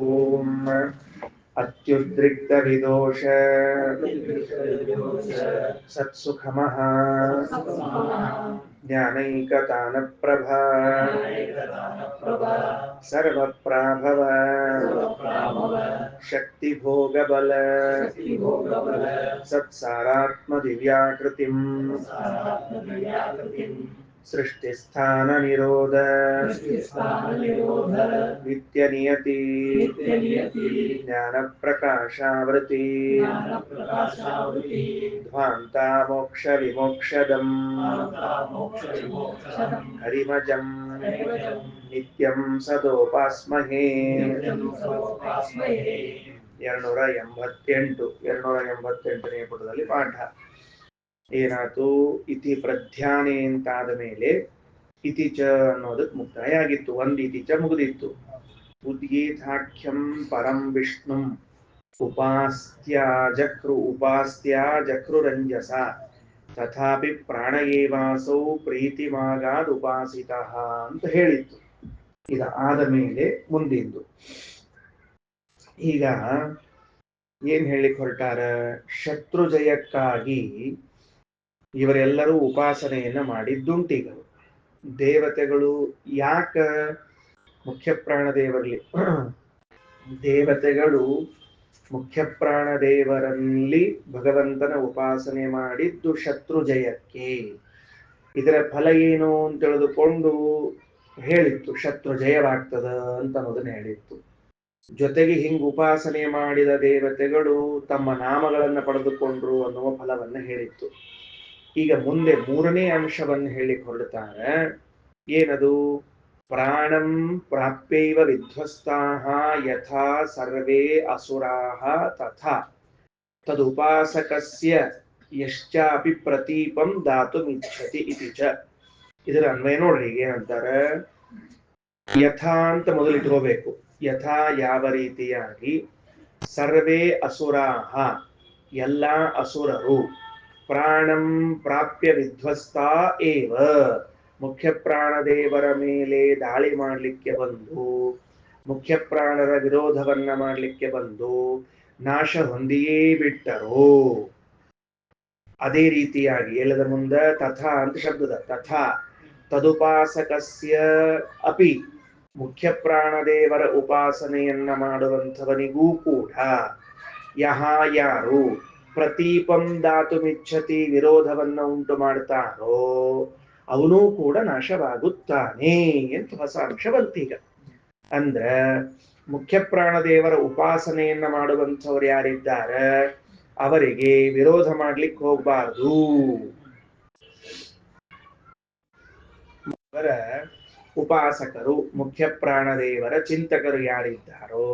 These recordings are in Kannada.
ಓಂ ಅತ್ಯುದ್ರಿಕ್ತವಿದೋಷ ಸತ್ಸುಖಮಃ ಜ್ಞಾನೈಕತಾನಪ್ರಭಾ ಸರ್ವಪ್ರಾಭವ ಶಕ್ತಿಭೋಗಬಲ ಸತ್ಸಾರಾತ್ಮದಿವ್ಯಾಕೃತಿಂ ಸೃಷ್ಟಿಸ್ಥಾನ ನಿರೋಧ ನಿತ್ಯನಿಯತಿ ಜ್ಞಾನ ಪ್ರಕಾಶಾವೃತಿ ಧ್ವಾಂತ ಮೋಕ್ಷ ವಿಮೋಕ್ಷದಂ ಹರಿಮಜಂ ನಿತ್ಯಂ ಸದೋಪಾಸ್ಮಹೇ 288ನೇ ಪುಟದಲ್ಲಿ ಪಾಠ ಏನಾಯ್ತು? ಇತಿ ಪ್ರಧ್ಯಾನೆ ಅಂತಾದ ಮೇಲೆ ಇತಿ ಚ ಅನ್ನೋದಕ್ಕೆ ಮುಕ್ತಾಯ ಆಗಿತ್ತು. ಒಂದು ಇತಿ ಚ ಮುಗಿದಿತ್ತು. ಉದ್ಗೀತಾಖ್ಯಂ ಪರಂ ವಿಷ್ಣುಂ ಉಪಾಸ್ತ್ಯ ಜಕ್ರುರಂಜಸ ತಥಾಪಿ ಪ್ರಾಣಯೇವಾಸೌ ಪ್ರೀತಿಮಾಗಾದ್ ಉಪಾಸಿತಃ ಅಂತ ಹೇಳಿತ್ತು. ಈಗ ಆದ ಮೇಲೆ ಮುಂದಿಂದು ಈಗ ಏನ್ ಹೇಳಿಕ್ ಹೊರಟಾರ? ಶತ್ರು ಜಯಕ್ಕಾಗಿ ಇವರೆಲ್ಲರೂ ಉಪಾಸನೆಯನ್ನ ಮಾಡಿದ್ದುಂಟೀಗ. ದೇವತೆಗಳು ಯಾಕ ಮುಖ್ಯ ಪ್ರಾಣದೇವರಲ್ಲಿ ದೇವತೆಗಳು ಮುಖ್ಯ ಪ್ರಾಣದೇವರಲ್ಲಿ ಭಗವಂತನ ಉಪಾಸನೆ ಮಾಡಿದ್ದು ಶತ್ರು ಜಯಕ್ಕೆ. ಇದರ ಫಲ ಏನು ಅಂತ ತಿಳಿದುಕೊಂಡು ಹೇಳಿತ್ತು, ಶತ್ರು ಜಯವಾಗ್ತದ ಅಂತ ಅನ್ನೋದನ್ನ ಹೇಳಿತ್ತು. ಜೊತೆಗೆ ಹಿಂಗ್ ಉಪಾಸನೆ ಮಾಡಿದ ದೇವತೆಗಳು ತಮ್ಮ ನಾಮಗಳನ್ನು ಪಡೆದುಕೊಂಡ್ರು ಅನ್ನುವ ಫಲವನ್ನ ಹೇಳಿತ್ತು. ಈಗ ಮುಂದೆ ಮೂರನೇ ಅಂಶವನ್ನು ಹೇಳಿ ಹೊರಡ್ತಾರೆ. ಏನದು? ಪ್ರಾಣಂ ಪ್ರಾಪ್ಯೈವ ವಿಧ್ವಸ್ತಾಃ ಯಥಾ ಸರ್ವೇ ಅಸುರಾಃ ತಥಾ ತದುಪಾಸಕಸ್ಯ ಯಶ್ಚಾಪಿ ಪ್ರತೀಪಂ ದಾತುಮಿಚ್ಛತಿ ಇತಿ ಚ. ಇದರ ಅನ್ವಯ ನೋಡ್ರಿ ಏನಂತಾರೆ. ಯಥಾ ಅಂತ ಮೊದಲು ಇಟ್ಕೋಬೇಕು. ಯಥಾ ಯಾವ ರೀತಿಯಾಗಿ, ಸರ್ವೇ ಅಸುರಾಃ ಎಲ್ಲ ಅಸುರರು, ಪ್ರಾಣಂ ಪ್ರಾಪ್ಯ ವಿಧ್ವಸ್ತಾ ಏವ ಮುಖ್ಯ ಪ್ರಾಣದೇವರ ಮೇಲೆ ದಾಳಿ ಮಾಡಲಿಕ್ಕೆ ಬಂದು, ಮುಖ್ಯ ಪ್ರಾಣರ ವಿರೋಧವನ್ನ ಮಾಡಲಿಕ್ಕೆ ಬಂದು ನಾಶ ಹೊಂದಿಯೇ ಬಿಟ್ಟರು. ಅದೇ ರೀತಿಯಾಗಿ ಎಲ್ಲದ ಮುಂದ ತಥಾ ಅಂತ ಶಬ್ದದ ತಥಾ ತದುಪಾಸಕಸ್ಯ ಅಪಿ ಮುಖ್ಯ ಪ್ರಾಣದೇವರ ಉಪಾಸನೆಯನ್ನ ಮಾಡುವಂಥವನಿಗೂ ಕೂಡ ಯಹ ಯಾರು ಪ್ರತೀಪಂ ದಾತುಮಿಚ್ಛತಿ ವಿರೋಧವನ್ನ ಉಂಟು ಮಾಡ್ತಾರೋ ಅವನೂ ಕೂಡ ನಾಶವಾಗುತ್ತಾನೆ ಅಂತ ಹೊಸ ಅಂಶ ಬಂತೀಗ. ಅಂದ್ರ ಮುಖ್ಯ ಪ್ರಾಣದೇವರ ಉಪಾಸನೆಯನ್ನ ಮಾಡುವಂಥವ್ರು ಯಾರಿದ್ದಾರೆ ಅವರಿಗೆ ವಿರೋಧ ಮಾಡ್ಲಿಕ್ಕೆ ಹೋಗ್ಬಾರ್ದು. ಅವರ ಉಪಾಸಕರು ಮುಖ್ಯ ಪ್ರಾಣದೇವರ ಚಿಂತಕರು ಯಾರಿದ್ದಾರೋ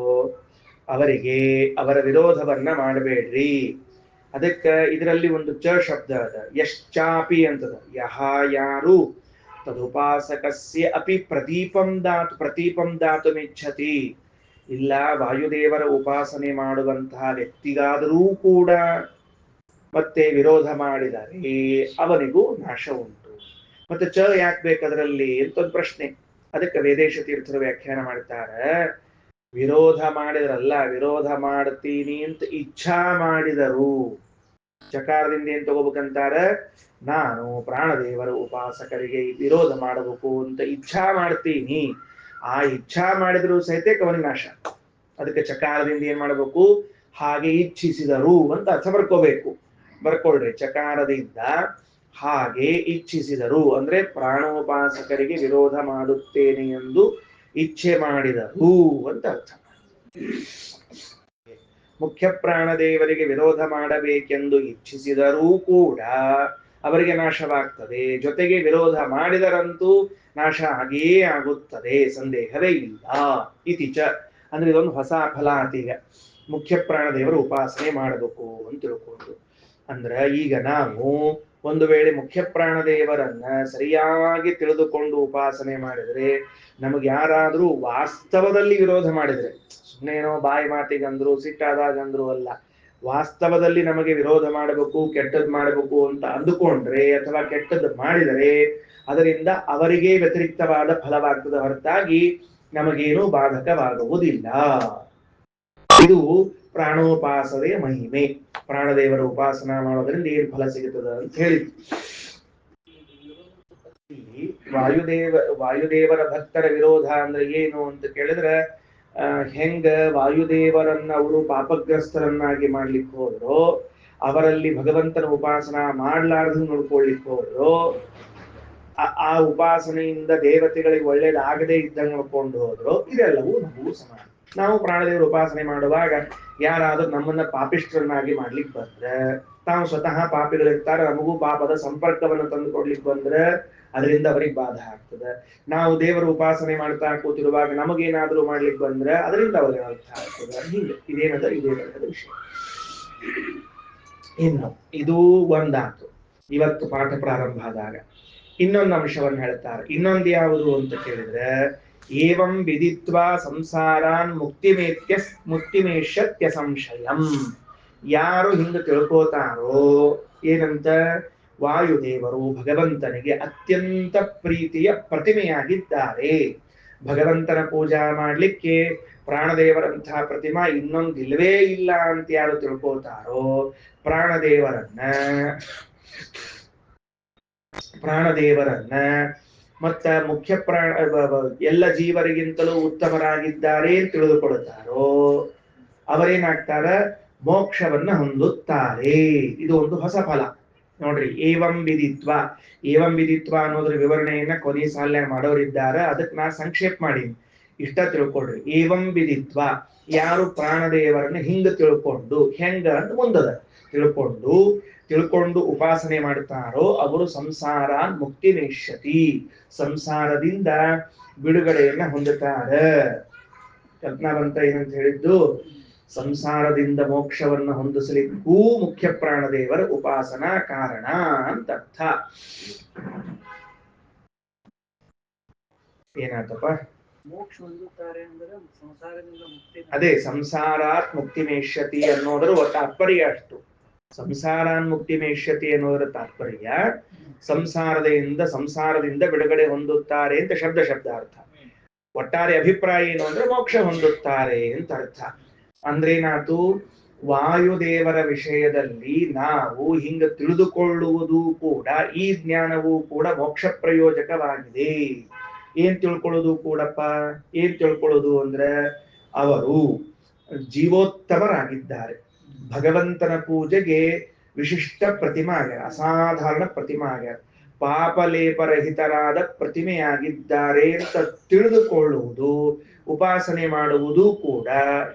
ಅವರಿಗೆ ಅವರ ವಿರೋಧವನ್ನ ಮಾಡಬೇಡ್ರಿ. ಅದಕ್ಕೆ ಇದರಲ್ಲಿ ಒಂದು ಚ ಶಬ್ದ ಅದ, ಯಶ್ಚಾಪಿ ಅಂತದ. ಯಹ ಯಾರು ತದುಪಾಸಕಸ್ಯ ಅಪಿ ಪ್ರತೀಪಂ ದಾತುಮಿಚ್ಛತಿ. ಇಲ್ಲ ವಾಯುದೇವರ ಉಪಾಸನೆ ಮಾಡುವಂತಹ ವ್ಯಕ್ತಿಗಾದರೂ ಕೂಡ ಮತ್ತೆ ವಿರೋಧ ಮಾಡಿದರೆ ಅವನಿಗೂ ನಾಶ ಉಂಟು. ಮತ್ತೆ ಚ ಯಾಕೆ ಬೇಕದ್ರಲ್ಲಿ ಅಂತ ಒಂದು ಪ್ರಶ್ನೆ. ಅದಕ್ಕೆ ವೇದೇಶ ತೀರ್ಥರು ವ್ಯಾಖ್ಯಾನ ಮಾಡ್ತಾರೆ. ವಿರೋಧ ಮಾಡಿದ್ರಲ್ಲ, ವಿರೋಧ ಮಾಡ್ತೀನಿ ಅಂತ ಇಚ್ಛಾ ಮಾಡಿದರು. ಚಕಾರದಿಂದ ಏನ್ ತಗೋಬೇಕಂತಾರ? ನಾನು ಪ್ರಾಣದೇವರ ಉಪಾಸಕರಿಗೆ ವಿರೋಧ ಮಾಡಬೇಕು ಅಂತ ಇಚ್ಛಾ ಮಾಡ್ತೀನಿ. ಆ ಇಚ್ಛಾ ಮಾಡಿದ್ರು ಸಹಿತ ಅವನಿಗೆ ನಾಶ. ಅದಕ್ಕೆ ಚಕಾರದಿಂದ ಏನ್ ಮಾಡಬೇಕು? ಹಾಗೆ ಇಚ್ಛಿಸಿದರು ಅಂತ ಅರ್ಥ ಬರ್ಕೊಳ್ರಿ. ಚಕಾರದಿಂದ ಹಾಗೆ ಇಚ್ಛಿಸಿದರು ಅಂದ್ರೆ ಪ್ರಾಣೋಪಾಸಕರಿಗೆ ವಿರೋಧ ಮಾಡುತ್ತೇನೆ ಎಂದು ಇಚ್ಛೆ ಮಾಡಿದರು ಅಂತ ಅರ್ಥ. ಮುಖ್ಯ ಪ್ರಾಣದೇವರಿಗೆ ವಿರೋಧ ಮಾಡಬೇಕೆಂದು ಇಚ್ಛಿಸಿದರೂ ಕೂಡ ಅವರಿಗೆ ನಾಶವಾಗ್ತದೆ. ಜೊತೆಗೆ ವಿರೋಧ ಮಾಡಿದರಂತೂ ನಾಶ ಹಾಗೆಯೇ ಆಗುತ್ತದೆ, ಸಂದೇಹವೇ ಇಲ್ಲ. ಇತಿಚ ಅಂದ್ರೆ ಇದೊಂದು ಹೊಸ ಫಲ ಆತೀಗ. ಮುಖ್ಯ ಪ್ರಾಣದೇವರು ಉಪಾಸನೆ ಮಾಡಬೇಕು ಅಂತ ತಿಳ್ಕೊಂಡು. ಅಂದ್ರೆ ಈಗ ನಾವು ಒಂದು ವೇಳೆ ಮುಖ್ಯ ಪ್ರಾಣದೇವರನ್ನ ಸರಿಯಾಗಿ ತಿಳಿದುಕೊಂಡು ಉಪಾಸನೆ ಮಾಡಿದ್ರೆ, ನಮಗೆ ಯಾರಾದ್ರೂ ವಾಸ್ತವದಲ್ಲಿ ವಿರೋಧ ಮಾಡಿದ್ರೆ, ಸುಮ್ಮನೇನೋ ಬಾಯಿ ಮಾತಿಗಂದ್ರು ಸಿಟ್ಟಾದಾಗಂದ್ರು ಅಲ್ಲ, ವಾಸ್ತವದಲ್ಲಿ ನಮಗೆ ವಿರೋಧ ಮಾಡಬೇಕು, ಕೆಟ್ಟದ್ದು ಮಾಡಬೇಕು ಅಂತ ಅಂದುಕೊಂಡ್ರೆ ಅಥವಾ ಕೆಟ್ಟದ್ದು ಮಾಡಿದರೆ ಅದರಿಂದ ಅವರಿಗೆ ವ್ಯತಿರಿಕ್ತವಾದ ಫಲವಾಗ್ತದೆ ಹೊರತಾಗಿ ನಮಗೇನೂ ಬಾಧಕವಾಗುವುದಿಲ್ಲ. ಇದು ಪ್ರಾಣೋಪಾಸನೆಯ ಮಹಿಮೆ. ಪ್ರಾಣದೇವರ ಉಪಾಸನಾ ಮಾಡೋದ್ರಿಂದ ಏನ್ ಫಲ ಸಿಗುತ್ತದೆ ಅಂತ ಹೇಳಿದ್ರು. ವಾಯುದೇವರ ಭಕ್ತರ ವಿರೋಧ ಅಂದ್ರೆ ಏನು ಅಂತ ಕೇಳಿದ್ರೆ, ಹೆಂಗ ವಾಯುದೇವರನ್ನ ಅವರು ಪಾಪಗ್ರಸ್ತರನ್ನಾಗಿ ಮಾಡ್ಲಿಕ್ಕೆ ಹೋದ್ರು, ಅವರಲ್ಲಿ ಭಗವಂತನ ಉಪಾಸನಾ ಮಾಡ್ಲಾರ್ದು ನೋಡ್ಕೊಳ್ಲಿಕ್ಕೆ ಹೋದ್ರು, ಆ ಉಪಾಸನೆಯಿಂದ ದೇವತೆಗಳಿಗೆ ಒಳ್ಳೇದಾಗದೇ ಇದ್ದಂಗೆ ನೋಡ್ಕೊಂಡು ಹೋದ್ರು, ಇದೆಲ್ಲವೂ ನಮಗೂ ಸಮಾನ. ನಾವು ಪ್ರಾಣದೇವರ ಉಪಾಸನೆ ಮಾಡುವಾಗ ಯಾರಾದ್ರೂ ನಮ್ಮನ್ನ ಪಾಪಿಷ್ಠರನ್ನಾಗಿ ಮಾಡ್ಲಿಕ್ಕೆ ಬಂದ್ರೆ, ತಾವು ಸ್ವತಃ ಪಾಪಿಗಳಿರ್ತಾರೆ, ನಮಗೂ ಪಾಪದ ಸಂಪರ್ಕವನ್ನು ತಂದು ಕೊಡ್ಲಿಕ್ಕೆ ಬಂದ್ರೆ ಅದರಿಂದ ಅವರಿಗೆ ಬಾಧ ಆಗ್ತದೆ. ನಾವು ದೇವರ ಉಪಾಸನೆ ಮಾಡ್ತಾ ಕೂತಿರುವಾಗ ನಮಗೇನಾದ್ರೂ ಮಾಡ್ಲಿಕ್ಕೆ ಬಂದ್ರೆ ಅದರಿಂದ ಅವರಿಗೆ ಅರ್ಥ ಆಗ್ತದೆ. ಹಿಂಗೆ ಇದೇ ವಿಷಯ. ಇನ್ನು ಇದು ಒಂದಾತು. ಇವತ್ತು ಪಾಠ ಪ್ರಾರಂಭ ಆದಾಗ ಇನ್ನೊಂದು ಅಂಶವನ್ನು ಹೇಳ್ತಾರೆ. ಇನ್ನೊಂದು ಯಾವುದು ಅಂತ ಕೇಳಿದ್ರೆ, ಏವಂ ವಿದಿತ್ವಾ ಸಂಸಾರಾನ್ ಮುಕ್ತಿಮೇಷ್ಯತ್ಯ ಸಂಶಯಂ. ಯಾರು ಹಿಂಗ ತಿಳ್ಕೋತಾರೋ ಏನಂತ, ವಾಯುದೇವರು ಭಗವಂತನಿಗೆ ಅತ್ಯಂತ ಪ್ರೀತಿಯ ಪ್ರತಿಮೆಯಾಗಿದ್ದಾರೆ. ಭಗವಂತನ ಪೂಜಾ ಮಾಡ್ಲಿಕ್ಕೆ ಪ್ರಾಣದೇವರಂತಹ ಪ್ರತಿಮಾ ಇನ್ನೊಂದಿಲ್ವೇ ಇಲ್ಲ ಅಂತ ಯಾರು ತಿಳ್ಕೋತಾರೋ, ಪ್ರಾಣದೇವರನ್ನ ಮತ್ತ ಮುಖ್ಯ ಎಲ್ಲ ಜೀವರಿಗಿಂತಲೂ ಉತ್ತಮರಾಗಿದ್ದಾರೆ ಅಂತ ತಿಳಿದುಕೊಳ್ಳುತ್ತಾರೋ ಅವರೇನಾಗ್ತಾರ, ಮೋಕ್ಷವನ್ನ ಹೊಂದುತ್ತಾರೆ. ಇದು ಒಂದು ಹೊಸ ಫಲ ನೋಡ್ರಿ. ಏವಂ ವಿದಿತ್ವ ಅನ್ನೋದ್ರ ವಿವರಣೆಯನ್ನ ಕೊನೆ ಸಾಲ ಮಾಡೋರಿದ್ದಾರೆ, ಅದಕ್ಕೆ ನಾ ಸಂಕ್ಷೇಪ ಮಾಡೀನಿ, ಇಷ್ಟ ತಿಳ್ಕೊಳ್ರಿ. ಏವಂ ವಿದಿತ್ವ, ಯಾರು ಪ್ರಾಣದೇವರನ್ನ ಹಿಂಗ ತಿಳ್ಕೊಂಡು, ಹೆಂಗ ಅಂತ ಮುಂದದ ತಿಳ್ಕೊಂಡು ಉಪಾಸನೆ ಮಾಡ್ತಾರೋ ಅವರು ಸಂಸಾರ ಮುಕ್ತಿ ನಿಶ್ಯತಿ, ಸಂಸಾರದಿಂದ ಬಿಡುಗಡೆಯನ್ನ ಹೊಂದುತ್ತಾರೆ. ಕಲ್ಪನಾವಂತ ಏನಂತ ಹೇಳಿದ್ದು, ಸಂಸಾರದಿಂದ ಮೋಕ್ಷವನ್ನು ಹೊಂದಿಸಲಿಕ್ಕೂ ಮುಖ್ಯ ಪ್ರಾಣದೇವರ ಉಪಾಸನಾ ಕಾರಣ ಅಂತ ಅರ್ಥ. ಏನಾತಪ್ಪ? ಮೋಕ್ಷ ಹೊಂದುತ್ತಾರೆ ಅಂದ್ರೆ ಸಂಸಾರದಿಂದ ಮುಕ್ತಿ. ಅದೇ ಸಂಸಾರಾತ್ ಮುಕ್ತಿ ಮೇಷ್ಯತಿ ಅನ್ನೋದ್ರ ತಾತ್ಪರ್ಯ ಅಷ್ಟು. ಸಂಸಾರಾನ್ ಮುಕ್ತಿ ಮೇಷ್ಯತಿ ಅನ್ನೋದರ ತಾತ್ಪರ್ಯ ಸಂಸಾರದಿಂದ ಬಿಡುಗಡೆ ಹೊಂದುತ್ತಾರೆ ಅಂತ ಶಬ್ದಾರ್ಥ. ಒಟ್ಟಾರೆ ಅಭಿಪ್ರಾಯ ಏನು ಅಂದ್ರೆ ಮೋಕ್ಷ ಹೊಂದುತ್ತಾರೆ ಅಂತ ಅರ್ಥ. ಅಂದ್ರೇನಾತು, ವಾಯುದೇವರ ವಿಷಯದಲ್ಲಿ ನಾವು ಹಿಂಗ ತಿಳಿದುಕೊಳ್ಳುವುದು ಕೂಡ, ಈ ಜ್ಞಾನವೂ ಕೂಡ ಮೋಕ್ಷ ಪ್ರಯೋಜಕವಾಗಿದೆ. ಏನ್ ತಿಳ್ಕೊಳ್ಳೋದು ಕೂಡಪ್ಪ, ಏನ್ ತಿಳ್ಕೊಳ್ಳೋದು ಅಂದ್ರೆ ಅವರು ಜೀವೋತ್ತಮರಾಗಿದ್ದಾರೆ, ಭಗವಂತನ ಪೂಜೆಗೆ ವಿಶಿಷ್ಟ ಪ್ರತಿಮಾ ಆಗ್ಯಾರ, ಅಸಾಧಾರಣ ಪ್ರತಿಮಾ ಆಗ್ಯಾರ, ಪಾಪಲೇಪರಹಿತರಾದ ಪ್ರತಿಮೆಯಾಗಿದ್ದಾರೆ ಅಂತ ತಿಳಿದುಕೊಳ್ಳುವುದು, ಉಪಾಸನೆ ಮಾಡುವುದು ಕೂಡ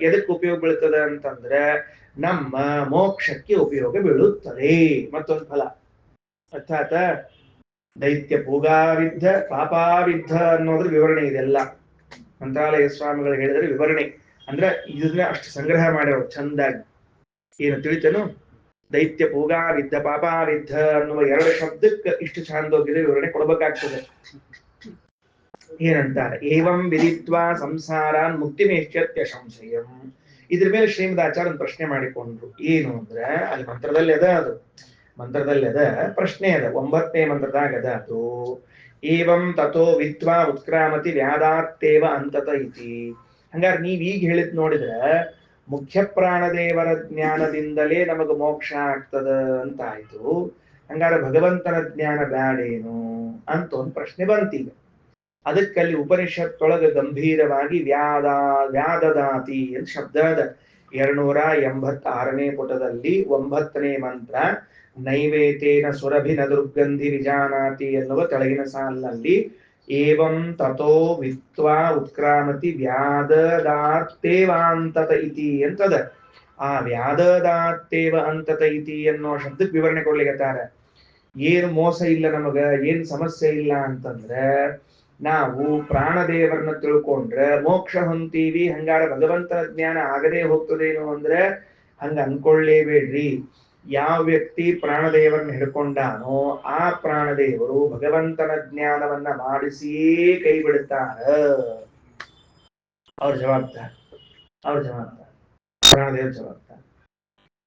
ಎದಕ್ಕೆ ಉಪಯೋಗ ಬೀಳ್ತದೆ ಅಂತಂದ್ರೆ ನಮ್ಮ ಮೋಕ್ಷಕ್ಕೆ ಉಪಯೋಗ ಬೀಳುತ್ತದೆ. ಮತ್ತೊಂದು ಫಲ ಅರ್ಥಾತ್ ದೈತ್ಯ ಭೋಗಾವಿದ್ಧ ಪಾಪಾವಿದ್ಧ ಅನ್ನೋದ್ರ ವಿವರಣೆ ಇದೆಲ್ಲ ಮಂತ್ರಾಲಯ ಸ್ವಾಮಿಗಳು ಹೇಳಿದ್ರೆ ವಿವರಣೆ ಅಂದ್ರೆ ಇದನ್ನ ಅಷ್ಟು ಸಂಗ್ರಹ ಮಾಡಿರೋ ಚಂದಾಗಿ. ಏನು ತಿಳಿತೇನು? ದೈತ್ಯ ಭೋಗಾವಿದ್ಧ ಪಾಪಾವಿದ್ಧ ಅನ್ನುವ ಎರಡು ಶಬ್ದಕ್ಕೆ ಇಷ್ಟು ಚಂದೋಗಿದೆ ವಿವರಣೆ ಕೊಡ್ಬೇಕಾಗ್ತದೆ. ಏನಂತಾರೆ, ಏವಂ ವಿದಿತ್ವಾ ಸಂಸಾರಾನ್ ಮುಕ್ತಿಮೇಷ್ಯತ್ಯ ಸಂಶಯಂ. ಇದ್ರ ಮೇಲೆ ಶ್ರೀಮದಾಚಾರ್ಯ ಒಂದು ಪ್ರಶ್ನೆ ಮಾಡಿಕೊಂಡ್ರು. ಏನು ಅಂದ್ರೆ ಅಲ್ಲಿ ಮಂತ್ರದಲ್ಲಿ ಅದ ಪ್ರಶ್ನೆ ಅದ, 9ನೇ ಮಂತ್ರದಾಗ ಅದ ಅದು. ಏವಂ ತಥೋ ವಿದ್ವಾ ಉತ್ಕ್ರಾಮತಿ ವ್ಯಾದಾತ್ತೇವ ಅಂತತ ಇತಿ. ಹಂಗಾರೆ ನೀವ್ ಈಗ ಹೇಳಿದ್ ನೋಡಿದ್ರೆ ಮುಖ್ಯ ಪ್ರಾಣದೇವರ ಜ್ಞಾನದಿಂದಲೇ ನಮಗ ಮೋಕ್ಷ ಆಗ್ತದ ಅಂತ ಆಯ್ತು. ಹಂಗಾರೆ ಭಗವಂತನ ಜ್ಞಾನ ಬ್ಯಾಡೇನು ಅಂತ ಒಂದು ಪ್ರಶ್ನೆ ಬಂತೀಗ. ಅದಕ್ಕಲ್ಲಿ ಉಪನಿಷತ್ತೊಳಗ ಗಂಭೀರವಾಗಿ ವ್ಯಾದದಾತಿ ಅಂತ ಶಬ್ದ ಅದ. 286ನೇ ಪುಟದಲ್ಲಿ 9ನೇ ಮಂತ್ರ, ನೈವೇತೇನ ಸುರಭಿನ ದುರ್ಗಂಧಿ ವಿಜಾನಾತಿ ಎನ್ನುವ ಕೆಳಗಿನ ಸಾಲಿನಲ್ಲಿ ಏವಂ ತಥೋ ವಿತ್ವಾ ಉತ್ಕ್ರಾಮತಿ ವ್ಯಾದದಾತ್ತೇವಾಂತತ ಇತಿ ಅಂತದ. ಆ ವ್ಯಾದದಾತ್ತೇವ ಅಂತತ ಇತಿ ಅನ್ನೋ ಶಬ್ದಕ್ಕೆ ವಿವರಣೆ ಕೊಡ್ಲಿಕ್ಕತ್ತಾರ. ಏನು ಮೋಸ ಇಲ್ಲ ನಮಗ, ಏನ್ ಸಮಸ್ಯೆ ಇಲ್ಲ ಅಂತಂದ್ರೆ ನಾವು ಪ್ರಾಣದೇವರನ್ನ ತಿಳ್ಕೊಂಡ್ರೆ ಮೋಕ್ಷ ಹೊಂತೀವಿ. ಹಂಗಾರ ಭಗವಂತನ ಜ್ಞಾನ ಆಗದೆ ಹೋಗ್ತದೇನು ಅಂದ್ರೆ ಹಂಗ ಅನ್ಕೊಳ್ಳೇಬೇಡ್ರಿ. ಯಾವ ವ್ಯಕ್ತಿ ಪ್ರಾಣದೇವರನ್ನ ಹಿಡ್ಕೊಂಡಾನೋ ಆ ಪ್ರಾಣದೇವರು ಭಗವಂತನ ಜ್ಞಾನವನ್ನ ಮಾಡಿಸಿಯೇ ಕೈ ಬಿಡುತ್ತಾರ. ಅವ್ರ ಜವಾಬ್ದಾರಿ ಪ್ರಾಣದೇವ್ರ ಜವಾಬ್ದಾರಿ.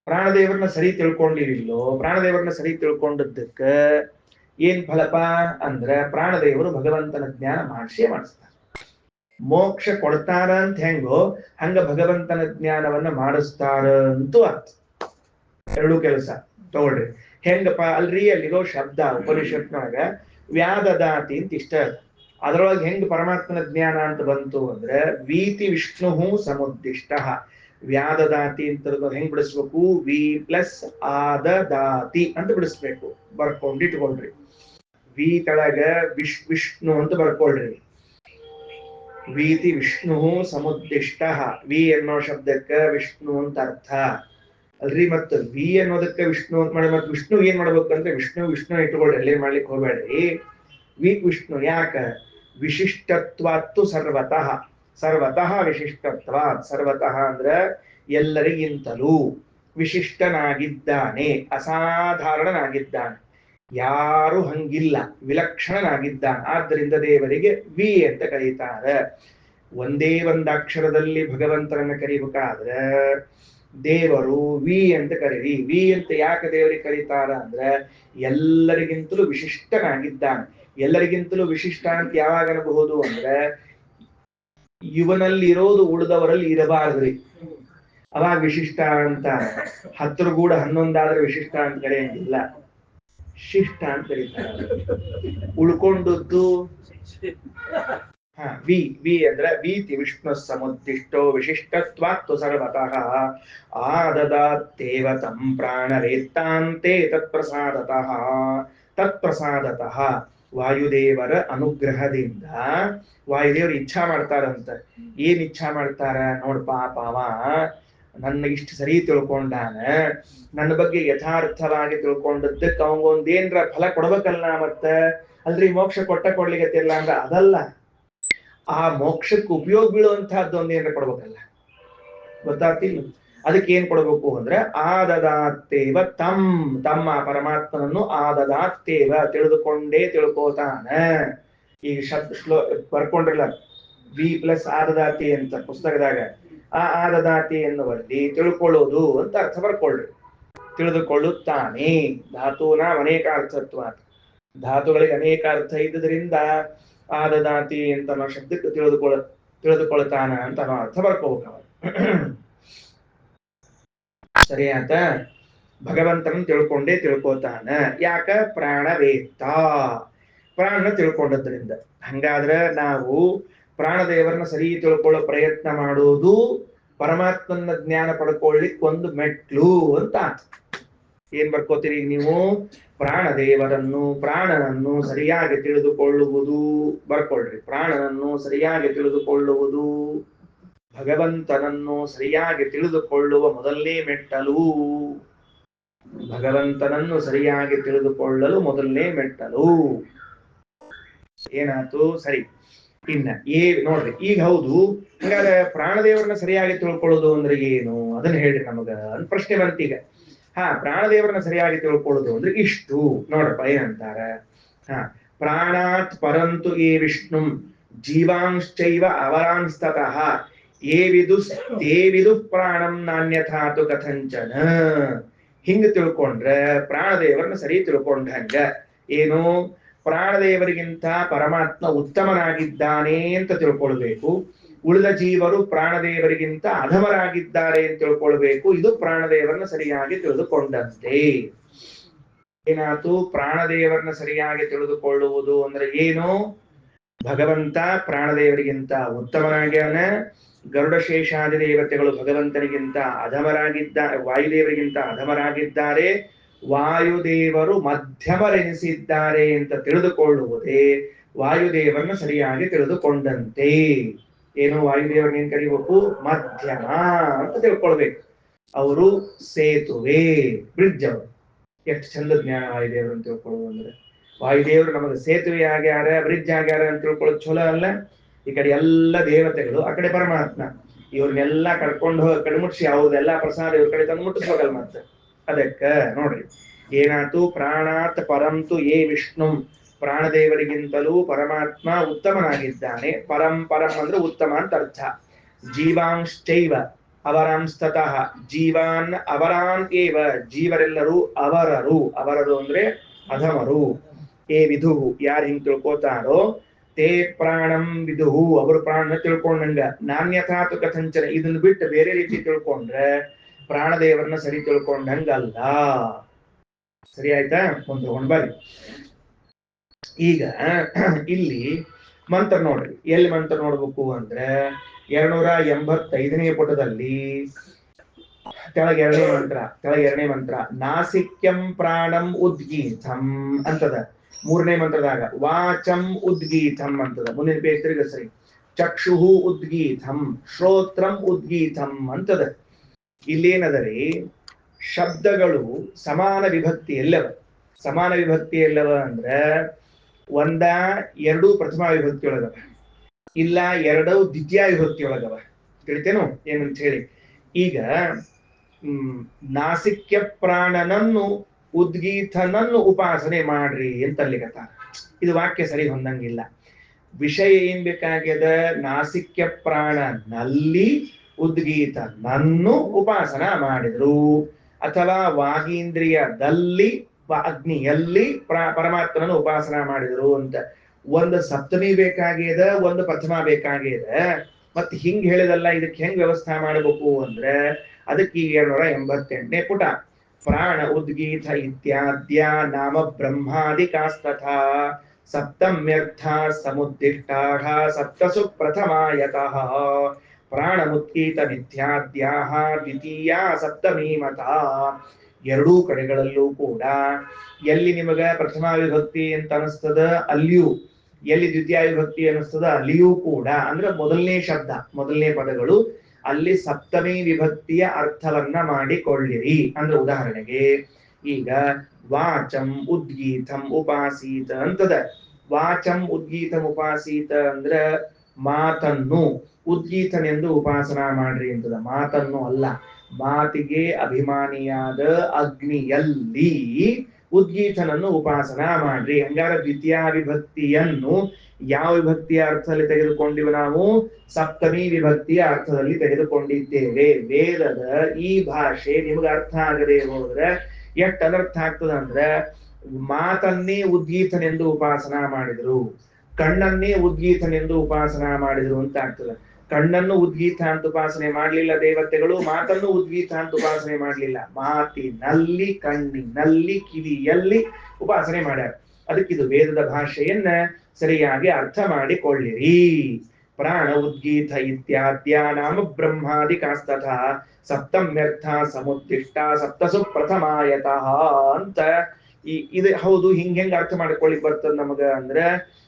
ಪ್ರಾಣದೇವರನ್ನ ಸರಿ ತಿಳ್ಕೊಂಡಿರಿಲ್ಲೋ, ಪ್ರಾಣದೇವರನ್ನ ಸರಿ ತಿಳ್ಕೊಂಡದ್ದಕ್ಕ ಏನ್ ಫಲಪ ಅಂದ್ರೆ ಪ್ರಾಣದೇವರು ಭಗವಂತನ ಜ್ಞಾನ ಮಾಡಿಸ್ತಾರೆ. ಮೋಕ್ಷ ಕೊಡ್ತಾರ ಅಂತ ಹೆಂಗೋ ಹಂಗ ಭಗವಂತನ ಜ್ಞಾನವನ್ನ ಮಾಡಿಸ್ತಾರ ಅಂತೂ ಅರ್ಥ. ಎರಡು ಕೆಲಸ ತಗೊಳ್ರಿ. ಹೆಂಗಪ್ಪ ಅಲ್ರಿ ಅಲ್ಲಿರೋ ಶಬ್ದ ಉಪನಿಷತ್ನೊಳಗ ವ್ಯಾದದಾತಿ ಅಂತ ಇಷ್ಟ ಅದ. ಅದರೊಳಗೆ ಹೆಂಗ್ ಪರಮಾತ್ಮನ ಜ್ಞಾನ ಅಂತ ಬಂತು ಅಂದ್ರೆ ವೀತಿ ವಿಷ್ಣು ಸಮುದ್ದಿಷ್ಟ. ವ್ಯಾದದಾತಿ ಅಂತ ಹೆಂಗ್ ಬಿಡಿಸ್ಬೇಕು? ವಿ ಪ್ಲಸ್ ಆದದಾತಿ ಅಂತ ಬಿಡಿಸ್ಬೇಕು. ಬರ್ಕೊಂಡಿಟ್ಕೊಳ್ರಿ. ವಿ ತಳಗ ವಿಷ್ಣು ಅಂತ ಬರ್ಕೊಳ್ರಿ. ವೀತಿ ವಿಷ್ಣು ಸಮುದ್ದಿಷ್ಟ. ವಿ ಅನ್ನೋ ಶಬ್ದಕ್ಕ ವಿಷ್ಣು ಅಂತ ಅರ್ಥ ಅಲ್ರಿ. ಮತ್ತ ವಿ ಅನ್ನೋದಕ್ಕೆ ವಿಷ್ಣು ಅಂತ ಮಾಡಿ ಮತ್ತೆ ವಿಷ್ಣು ಏನ್ ಮಾಡ್ಬೇಕಂದ್ರೆ ವಿಷ್ಣು ಇಟ್ಕೊಳ್ರಿ, ಅಲ್ಲೇ ಮಾಡ್ಲಿಕ್ಕೆ ಹೋಗ್ಬೇಡ್ರಿ. ವಿ ವಿಷ್ಣು ಯಾಕ? ವಿಶಿಷ್ಟತ್ವಾತ್ತು ಸರ್ವತಃ. ಸರ್ವತಃ ವಿಶಿಷ್ಟತ್ವ. ಸರ್ವತಃ ಅಂದ್ರ ಎಲ್ಲರಿಗಿಂತಲೂ ವಿಶಿಷ್ಟನಾಗಿದ್ದಾನೆ, ಅಸಾಧಾರಣನಾಗಿದ್ದಾನೆ, ಯಾರು ಹಂಗಿಲ್ಲ, ವಿಲಕ್ಷಣನಾಗಿದ್ದಾನೆ. ಆದ್ದರಿಂದ ದೇವರಿಗೆ ವಿ ಅಂತ ಕರೀತಾರೆ. ಒಂದೇ ಒಂದು ಅಕ್ಷರದಲ್ಲಿ ಭಗವಂತನನ್ನ ಕರಿಬೇಕಾದ್ರೆ ದೇವರು ವಿ ಅಂತ ಕರೀರಿ. ವಿ ಅಂತ ಯಾಕೆ ದೇವರಿಗೆ ಕರೀತಾರ ಅಂದ್ರೆ ಎಲ್ಲರಿಗಿಂತಲೂ ವಿಶಿಷ್ಟನಾಗಿದ್ದಾನೆ. ಎಲ್ಲರಿಗಿಂತಲೂ ವಿಶಿಷ್ಟ ಅಂತ ಯಾವಾಗ ಅನ್ಬಹುದು ಅಂದ್ರೆ ಇವನಲ್ಲಿ ಉಳಿದವರಲ್ಲಿ ಇರಬಾರ್ದ್ರಿ, ಅವಾಗ ವಿಶಿಷ್ಟ ಅಂತ. 10 ಗೂಡ 11 ಆದ್ರೆ ವಿಶಿಷ್ಟ ಅಂತ ಕರೆಯಂಗಿಲ್ಲ, ಶಿಷ್ಟ ಅಂತ ಕರೀತಾರೆ. ಉಳ್ಕೊಂಡದ್ದು ವಿ ವಿ ಅಂದ್ರೆ ವೀತಿ ವಿಷ್ಣು ಸಮುದ್ದಿಷ್ಟೋ ವಿಶಿಷ್ಟತ್ವಾತ್ತು ಸರ್ವತಃ ಆದದಾತ್ತೇವ ತಂ ಪ್ರಾಣರೇತ್ತಾಂತೆ ತತ್ಪ್ರಸಾದತಃ. ತತ್ಪ್ರಸಾದತಃ ವಾಯುದೇವರ ಅನುಗ್ರಹದಿಂದ. ವಾಯುದೇವರು ಇಚ್ಛಾ ಮಾಡ್ತಾರಂತ. ಏನ್ ಇಚ್ಛಾ ಮಾಡ್ತಾರ? ನೋಡ್ ಪಾಪ ಅವ ನನ್ನ ಇಷ್ಟು ಸರಿ ತಿಳ್ಕೊಂಡಾನ, ನನ್ನ ಬಗ್ಗೆ ಯಥಾರ್ಥವಾಗಿ ತಿಳ್ಕೊಂಡದ್ದಕ್ಕೆ ಅವಂಗೊಂದೇನ್ರ ಫಲ ಕೊಡ್ಬೇಕಲ್ಲ. ಮತ್ತ ಅಲ್ರಿ ಮೋಕ್ಷ ಕೊಡ್ಲಿಕ್ಕತ್ತಿಲ್ಲ ಅಂದ್ರ ಅದಲ್ಲ, ಆ ಮೋಕ್ಷಕ್ಕೆ ಉಪಯೋಗ ಬೀಳುವಂತಹದ್ದು ಒಂದೇನ್ರ ಕೊಡ್ಬೇಕಲ್ಲ. ಗೊತ್ತಾಗ್ತಿಲ್ಲ? ಅದಕ್ಕೆ ಏನ್ ಕೊಡ್ಬೇಕು ಅಂದ್ರೆ ಆದದಾತ್ತೇವ ತಮ್ಮ ಪರಮಾತ್ಮನನ್ನು ಆದದಾತ್ತೇವ ತಿಳಿದುಕೊಂಡೇ ತಿಳ್ಕೋತಾನ. ಈಗ ಶಬ್ದ ಬರ್ಕೊಂಡ್ರಲ್ಲ ವಿ ಪ್ಲಸ್ ಆದದಾತಿ ಅಂತ ಪುಸ್ತಕದಾಗ. ಆ ಆದದಾತಿ ಎನ್ನುವಲ್ಲಿ ತಿಳ್ಕೊಳ್ಳೋದು ಅಂತ ಅರ್ಥ ಬರ್ಕೊಳ್ರಿ. ತಿಳಿದುಕೊಳ್ಳುತ್ತಾನೆ. ಧಾತುನ ಅನೇಕ ಅರ್ಥತ್ವ. ಧಾತುಗಳಿಗೆ ಅನೇಕ ಅರ್ಥ ಇದ್ದುದರಿಂದ ಆದದಾತಿ ಅಂತ ಅನ್ನೋ ಶಬ್ದಕ್ಕೆ ತಿಳಿದುಕೊಳ್ತಾನ ಅಂತ ಅನ್ನೋ ಅರ್ಥ ಬರ್ಕೋಬೇಕು. ಸರಿ ಆತ? ಭಗವಂತನ ತಿಳ್ಕೊಂಡೇ ತಿಳ್ಕೋತಾನ. ಯಾಕ? ಪ್ರಾಣವೇತ್ತ. ಪ್ರಾಣ ತಿಳ್ಕೊಂಡದ್ರಿಂದ. ಹಂಗಾದ್ರೆ ನಾವು ಪ್ರಾಣದೇವರನ್ನ ಸರಿ ತಿಳ್ಕೊಳ್ಳೋ ಪ್ರಯತ್ನ ಮಾಡೋದು ಪರಮಾತ್ಮನ ಜ್ಞಾನ ಪಡ್ಕೊಳ್ಳಿಕ್ ಒಂದು ಮೆಟ್ಲು ಅಂತ. ಏನ್ ಬರ್ಕೋತೀರಿ ನೀವು? ಪ್ರಾಣನನ್ನು ಸರಿಯಾಗಿ ತಿಳಿದುಕೊಳ್ಳುವುದು. ಬರ್ಕೊಳ್ರಿ. ಪ್ರಾಣನನ್ನು ಸರಿಯಾಗಿ ತಿಳಿದುಕೊಳ್ಳುವುದು ಭಗವಂತನನ್ನು ಸರಿಯಾಗಿ ತಿಳಿದುಕೊಳ್ಳುವ ಮೊದಲನೇ ಮೆಟ್ಟಲು. ಭಗವಂತನನ್ನು ಸರಿಯಾಗಿ ತಿಳಿದುಕೊಳ್ಳಲು ಮೊದಲನೇ ಮೆಟ್ಟಲು. ಏನಾಯ್ತು? ಸರಿ. ಇನ್ನ ನೋಡ್ರಿ, ಈಗ ಹೌದು ಹಾಗಾದ್ರೆ ಪ್ರಾಣದೇವರನ್ನ ಸರಿಯಾಗಿ ತಿಳ್ಕೊಳ್ಳೋದು ಅಂದ್ರೆ ಏನು ಅದನ್ನ ಹೇಳ್ರಿ ನಮಗ ಅಂತ ಪ್ರಶ್ನೆ ಬಂತೀಗ. ಪ್ರಾಣದೇವರನ್ನ ಸರಿಯಾಗಿ ತಿಳ್ಕೊಳ್ಳೋದು ಅಂದ್ರೆ ಇಷ್ಟು ನೋಡ್ರಪ್ಪ. ಏನಂತಾರ? ಪ್ರಾಣಾತ್ ಪರಂತು ಏ ವಿಷ್ಣು ಜೀವಾಂಶ್ಚೈವ ಅವರಾಂಸ್ತತಃ ಏವಿದು ಪ್ರಾಣಂ ನಾನ್ಯಥಾತು ಕಥಂಚನ. ಹಿಂಗ ತಿಳ್ಕೊಂಡ್ರೆ ಪ್ರಾಣದೇವರನ್ನ ಸರಿ ತಿಳ್ಕೊಂಡಂಗ ಏನು? ಪ್ರಾಣದೇವರಿಗಿಂತ ಪರಮಾತ್ಮ ಉತ್ತಮನಾಗಿದ್ದಾನೆ ಅಂತ ತಿಳ್ಕೊಳ್ಬೇಕು. ಉಳಿದ ಜೀವರು ಪ್ರಾಣದೇವರಿಗಿಂತ ಅಧಮರಾಗಿದ್ದಾರೆ ಅಂತ ತಿಳ್ಕೊಳ್ಬೇಕು. ಇದು ಪ್ರಾಣದೇವರನ್ನ ಸರಿಯಾಗಿ ತಿಳಿದುಕೊಂಡಂತೆ. ಏನಾಯ್ತು? ಪ್ರಾಣದೇವರನ್ನ ಸರಿಯಾಗಿ ತಿಳಿದುಕೊಳ್ಳುವುದು ಅಂದ್ರೆ ಏನು? ಭಗವಂತ ಪ್ರಾಣದೇವರಿಗಿಂತ ಉತ್ತಮನಾಗ್ಯಾನ. ಗರುಡಶೇಷಾದಿ ದೇವತೆಗಳು ಭಗವಂತನಿಗಿಂತ ಅಧಮರಾಗಿದ್ದಾರೆ, ವಾಯುದೇವರಿಗಿಂತ ಅಧಮರಾಗಿದ್ದಾರೆ. ವಾಯುದೇವರು ಮಧ್ಯಮರೆನಿಸಿದ್ದಾರೆ ಅಂತ ತಿಳಿದುಕೊಳ್ಳುವುದೇ ವಾಯುದೇವರನ್ನ ಸರಿಯಾಗಿ ತಿಳಿದುಕೊಂಡಂತೆ. ಏನು? ವಾಯುದೇವರನ್ನ ಏನ್ ಕರಿಬೇಕು? ಮಧ್ಯಮ ಅಂತ ತಿಳ್ಕೊಳ್ಬೇಕು. ಅವರು ಸೇತುವೆ, ಬ್ರಿಡ್ಜ್. ಅವರು ಎಷ್ಟು ಚಂದ ಜ್ಞಾನ ವಾಯುದೇವರನ್ನು ತಿಳ್ಕೊಳ್ಳುವುದು ಅಂದ್ರೆ. ವಾಯುದೇವರು ನಮಗೆ ಸೇತುವೆ ಆಗ್ಯಾರ, ಬ್ರಿಡ್ಜ್ ಆಗ್ಯಾರ ಅಂತ ತಿಳ್ಕೊಳ್ಳೋದು ಚಲೋ ಅಲ್ಲ? ಈ ಕಡೆ ಎಲ್ಲ ದೇವತೆಗಳು, ಆ ಕಡೆ ಪರಮಾತ್ಮ. ಇವ್ರನ್ನೆಲ್ಲ ಕರ್ಕೊಂಡು ಹೋಗಿ ಕಡೆ ಮುಟ್ಸಿ ಅವ್ರದೆಲ್ಲ ಪ್ರಸಾದ ಇವ್ರ ಕಡೆ ತಂದು ಮುಟ್ಟಿಸ್ಬೇಕಲ್ಲ. ಮತ್ತೆ ಅದಕ್ಕ ನೋಡ್ರಿ ಏನಾಯ್ತು? ಪ್ರಾಣಾತ್ ಪರಂತು ಏ ವಿಷ್ಣು. ಪ್ರಾಣದೇವರಿಗಿಂತಲೂ ಪರಮಾತ್ಮ ಉತ್ತಮನಾಗಿದ್ದಾನೆ. ಪರಂ ಅಂದ್ರೆ ಉತ್ತಮ ಅಂತ ಅರ್ಥ. ಜೀವಾಂಶ್ಚೈವ ಅವರಾಂಸ್ತತಃ ಜೀವಾನ್ ಅವರಾನ್ ಏವ. ಜೀವರೆಲ್ಲರೂ ಅವರರು ಅಂದ್ರೆ ಅಧಮರು. ಏ ವಿಧು ಯಾರು ಹಿಂಗ್ ತಿಳ್ಕೋತಾರೋ ತೇ ಪ್ರಾಣಂ ವಿದುಹು, ಅವರು ಪ್ರಾಣನ ತಿಳ್ಕೊಂಡಂಗ. ನಾನ್ಯಥಾತು ಕಥಂಚನ, ಇದನ್ನ ಬಿಟ್ಟು ಬೇರೆ ರೀತಿ ತಿಳ್ಕೊಂಡ್ರೆ ಪ್ರಾಣದೇವರನ್ನ ಸರಿ ತಿಳ್ಕೊಂಡಂಗಲ್ಲ. ಸರಿ ಆಯ್ತಾ? ಒಂದು ತಗೊಂಡ್ಬರ್ರಿ. ಈಗ ಇಲ್ಲಿ ಮಂತ್ರ ನೋಡ್ರಿ, ಎಲ್ಲಿ ಮಂತ್ರ ನೋಡ್ಬೇಕು ಅಂದ್ರೆ 285ನೇ ಪುಟದಲ್ಲಿ ಕೆಳಗೆ ಎರಡನೇ ಮಂತ್ರ ನಾಸಿಕ್ಯಂ ಪ್ರಾಣಂ ಉದ್ಗೀತಂ ಅಂತದ. ಮೂರನೇ ಮಂತ್ರದಾಗ ವಾಚಂ ಉದ್ಗೀತಂ ಅಂತದ. ಮುಂದಿನ ಪೇಜ್ ತಿರುಗಿಸ್ರಿ. ಚಕ್ಷುಹು ಉದ್ಗೀತಂ, ಶ್ರೋತ್ರಂ ಉದ್ಗೀತಂ ಅಂತದ. ಇಲ್ಲೇನದರಿ, ಶಬ್ದಗಳು ಸಮಾನ ವಿಭಕ್ತಿ ಎಲ್ಲವ. ಸಮಾನ ವಿಭಕ್ತಿ ಎಲ್ಲವ ಅಂದ್ರೆ ಒಂದ ಎರಡು ಪ್ರಥಮ ವಿಭಕ್ತಿ ಒಳಗವ, ಇಲ್ಲ ಎರಡು ದ್ವಿತೀಯ ವಿಭಕ್ತಿ ಒಳಗವ. ತಿಳಿತೇನು ಏನಂತ ಹೇಳಿ? ಈಗ ನಾಸಿಕ್ಯ ಪ್ರಾಣನನ್ನು ಉದ್ಗೀತನನ್ನು ಉಪಾಸನೆ ಮಾಡ್ರಿ ಅಂತ ಅಲ್ಲಿಗತ್ತ. ಇದು ವಾಕ್ಯ ಸರಿ ಹೊಂದಂಗಿಲ್ಲ. ವಿಷಯ ಏನ್ ಬೇಕಾಗ್ಯದ? ನಾಸಿಕ್ಯ ಪ್ರಾಣನಲ್ಲಿ ಉದ್ಗೀತನನ್ನು ಉಪಾಸನ ಮಾಡಿದ್ರು, ಅಥವಾ ವಾಗೀಂದ್ರಿಯದಲ್ಲಿ ಅಗ್ನಿಯಲ್ಲಿ ಪರಮಾತ್ಮನನ್ನು ಉಪಾಸನ ಮಾಡಿದ್ರು ಅಂತ. ಒಂದು ಸಪ್ತಮಿ ಬೇಕಾಗ್ಯದ, ಒಂದು ಪ್ರಥಮ ಬೇಕಾಗ್ಯದ. ಮತ್ತೆ ಹಿಂಗ್ ಹೇಳಿದಲ್ಲ, ಇದಕ್ಕೆ ಹೆಂಗ್ ವ್ಯವಸ್ಥೆ ಮಾಡಬೇಕು ಅಂದ್ರೆ ಅದಕ್ಕೆ 288ನೇ ಪುಟ. ಪ್ರಾಣ ಉದ್ಗೀತ ಇತ್ಯಾದ್ಯ ನಾಮ ಬ್ರಹ್ಮಾದಿಕಾಸ್ತಥಾ ಸಪ್ತಮ್ಯರ್ಥ ಸಮುದ್ದಿಷ್ಟಾಃ ಸಪ್ತಸು ಪ್ರಥಮಾಯತಃ ಪ್ರಾಣಮುತ್ಕೀತ ಮಿಥ್ಯಾದ್ಯಾಃ ದ್ವಿತೀಯ ಸಪ್ತಮೀ ಮತಾ. ಎರಡೂ ಕಡೆಗಳಲ್ಲೂ ಕೂಡ ಎಲ್ಲಿ ನಿಮಗ ಪ್ರಥಮ ವಿಭಕ್ತಿ ಅಂತ ಅನಿಸ್ತದ ಅಲ್ಲಿಯೂ, ಎಲ್ಲಿ ದ್ವಿತೀಯ ವಿಭಕ್ತಿ ಅನಿಸ್ತದ ಅಲ್ಲಿಯೂ ಕೂಡ, ಅಂದ್ರೆ ಮೊದಲನೇ ಶಬ್ದ ಮೊದಲನೇ ಪದಗಳು ಅಲ್ಲಿ ಸಪ್ತಮಿ ವಿಭಕ್ತಿಯ ಅರ್ಥವನ್ನ ಮಾಡಿಕೊಳ್ಳಿರಿ. ಅಂದ್ರೆ ಉದಾಹರಣೆಗೆ ಈಗ ವಾಚಂ ಉದ್ಗೀತಂ ಉಪಾಸೀತ ಅಂತದ. ವಾಚಂ ಉದ್ಗೀತಂ ಉಪಾಸೀತ ಅಂದ್ರ ಮಾತನ್ನು ಉದ್ಗೀತನೆಂದು ಉಪಾಸನಾ ಮಾಡ್ರಿ ಅಂತದ. ಮಾತನ್ನು ಅಲ್ಲ, ಮಾತಿಗೆ ಅಭಿಮಾನಿಯಾದ ಅಗ್ನಿಯಲ್ಲಿ ಉದ್ಗೀತನನ್ನು ಉಪಾಸನಾ ಮಾಡ್ರಿ. ಹಂಗಾರ ದ್ವಿತೀಯ ವಿಭಕ್ತಿಯನ್ನು ಯಾವ ವಿಭಕ್ತಿಯ ಅರ್ಥದಲ್ಲಿ ತೆಗೆದುಕೊಂಡಿವ ನಾವು? ಸಪ್ತಮಿ ವಿಭಕ್ತಿಯ ಅರ್ಥದಲ್ಲಿ ತೆಗೆದುಕೊಂಡಿದ್ದೇವೆ. ವೇದದ ಈ ಭಾಷೆ ನಿಮ್ಗೆ ಅರ್ಥ ಆಗದೆ ಹೋದ್ರೆ ಎಷ್ಟು ಅನರ್ಥ ಆಗ್ತದ ಅಂದ್ರೆ, ಮಾತನ್ನೇ ಉದ್ಗೀತನೆಂದು ಉಪಾಸನಾ ಮಾಡಿದ್ರು, ಕಣ್ಣನ್ನೇ ಉದ್ಗೀತನೆಂದು ಉಪಾಸನಾ ಮಾಡಿದ್ರು ಅಂತ ಆಗ್ತದೆ. ಕಣ್ಣನ್ನು ಉದ್ಗೀತ ಅಂತ ಉಪಾಸನೆ ಮಾಡ್ಲಿಲ್ಲ ದೇವತೆಗಳು, ಮಾತನ್ನು ಉದ್ಗೀತ ಅಂತ ಉಪಾಸನೆ ಮಾಡ್ಲಿಲ್ಲ. ಮಾತಿನಲ್ಲಿ, ಕಣ್ಣಿನಲ್ಲಿ, ಕಿವಿಯಲ್ಲಿ ಉಪಾಸನೆ ಮಾಡ್ಯಾರ. ಅದಕ್ಕಿದು ವೇದದ ಭಾಷೆಯನ್ನ ಸರಿಯಾಗಿ ಅರ್ಥ ಮಾಡಿಕೊಳ್ಳಿರಿ. ಪ್ರಾಣ ಉದ್ಗೀತ ಇತ್ಯಾದ್ಯ ನಾಮ ಬ್ರಹ್ಮಾದಿಕಾಸ್ತಥಾ ಸಪ್ತಮ್ಯರ್ಥ ಸಮುದ್ದಿಷ್ಟ ಸಪ್ತಸು ಪ್ರಥಮಾಯತಃ ಅಂತ. ಇದು ಹೌದು, ಹೆಂಗ್ ಅರ್ಥ ಮಾಡ್ಕೊಳ್ಳಿಕ್ ಬರ್ತದ ನಮಗ ಅಂದ್ರೆ